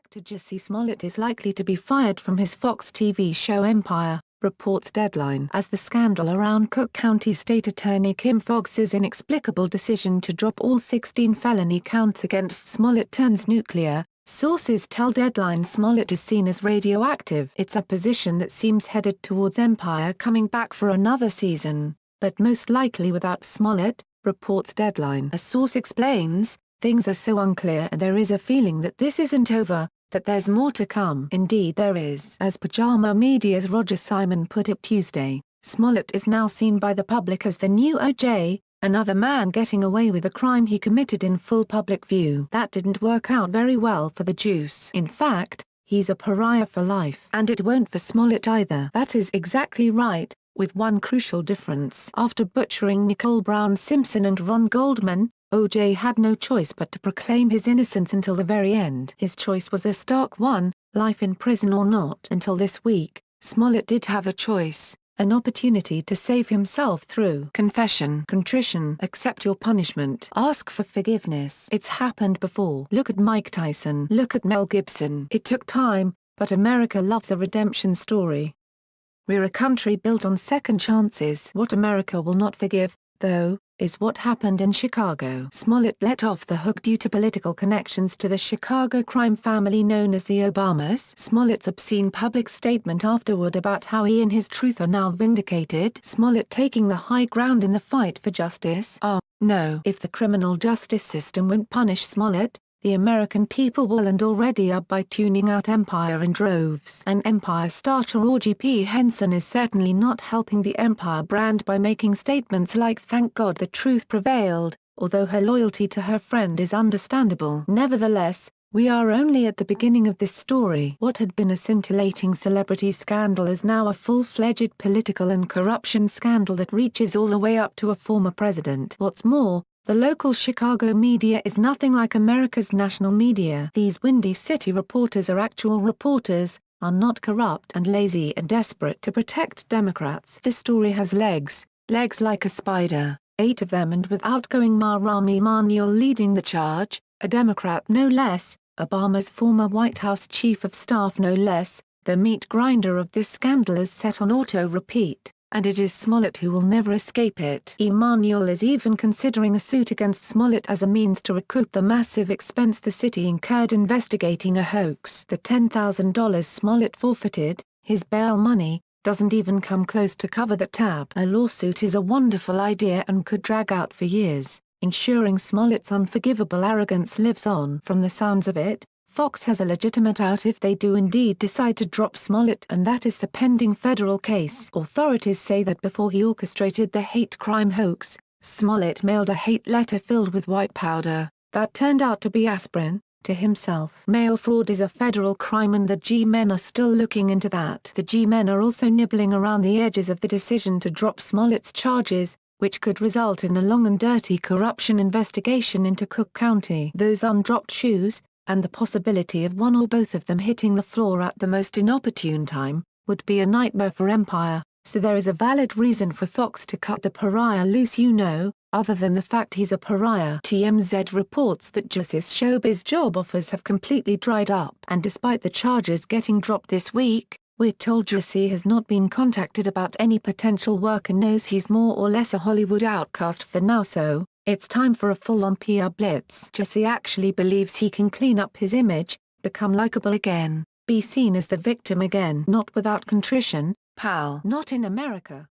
Actor Jussie Smollett is likely to be fired from his Fox TV show Empire, reports Deadline. As the scandal around Cook County State Attorney Kim Foxx's inexplicable decision to drop all 16 felony counts against Smollett turns nuclear, sources tell Deadline Smollett is seen as radioactive. It's a position that seems headed towards Empire coming back for another season, but most likely without Smollett, reports Deadline. A source explains, "Things are so unclear and there is a feeling that this isn't over, that there's more to come." Indeed there is. As Pajama Media's Roger Simon put it Tuesday, Smollett is now seen by the public as the new O.J., another man getting away with a crime he committed in full public view. That didn't work out very well for the Juice. In fact, he's a pariah for life. And it won't for Smollett either. That is exactly right, with one crucial difference. After butchering Nicole Brown Simpson and Ron Goldman, O.J. had no choice but to proclaim his innocence until the very end. His choice was a stark one, life in prison or not. Until this week, Smollett did have a choice, an opportunity to save himself through confession, contrition, accept your punishment, ask for forgiveness. It's happened before. Look at Mike Tyson. Look at Mel Gibson. It took time, but America loves a redemption story. We're a country built on second chances. What America will not forgive, though, is what happened in Chicago. Smollett let off the hook due to political connections to the Chicago crime family known as the Obamas. Smollett's obscene public statement afterward about how he and his truth are now vindicated. Smollett taking the high ground in the fight for justice. No. If the criminal justice system won't punish Smollett, the American people will and already are by tuning out Empire in droves. And Empire star Taraji P. Henson is certainly not helping the Empire brand by making statements like "thank God the truth prevailed," although her loyalty to her friend is understandable. Nevertheless, we are only at the beginning of this story. What had been a scintillating celebrity scandal is now a full-fledged political and corruption scandal that reaches all the way up to a former president. What's more, the local Chicago media is nothing like America's national media. These Windy City reporters are actual reporters, are not corrupt and lazy and desperate to protect Democrats. This story has legs like a spider, 8 of them, and with outgoing Rahm Emanuel leading the charge, a Democrat no less, Obama's former White House chief of staff no less, the meat grinder of this scandal is set on auto-repeat. And it is Smollett who will never escape it. Emanuel is even considering a suit against Smollett as a means to recoup the massive expense the city incurred investigating a hoax. The $10,000 Smollett forfeited, his bail money, doesn't even come close to cover the tab. A lawsuit is a wonderful idea and could drag out for years, ensuring Smollett's unforgivable arrogance lives on. From the sounds of it, Fox has a legitimate out if they do indeed decide to drop Smollett, and that is the pending federal case. Authorities say that before he orchestrated the hate crime hoax, Smollett mailed a hate letter filled with white powder, that turned out to be aspirin, to himself. Mail fraud is a federal crime and the G-men are still looking into that. The G-men are also nibbling around the edges of the decision to drop Smollett's charges, which could result in a long and dirty corruption investigation into Cook County. Those undropped shoes, and the possibility of one or both of them hitting the floor at the most inopportune time, would be a nightmare for Empire, so there is a valid reason for Fox to cut the pariah loose, other than the fact he's a pariah. TMZ reports that Jussie's showbiz job offers have completely dried up. And despite the charges getting dropped this week, we're told Jussie has not been contacted about any potential work and knows he's more or less a Hollywood outcast for now, so it's time for a full-on PR blitz. Jussie actually believes he can clean up his image, become likable again, be seen as the victim again. Not without contrition, pal. Not in America.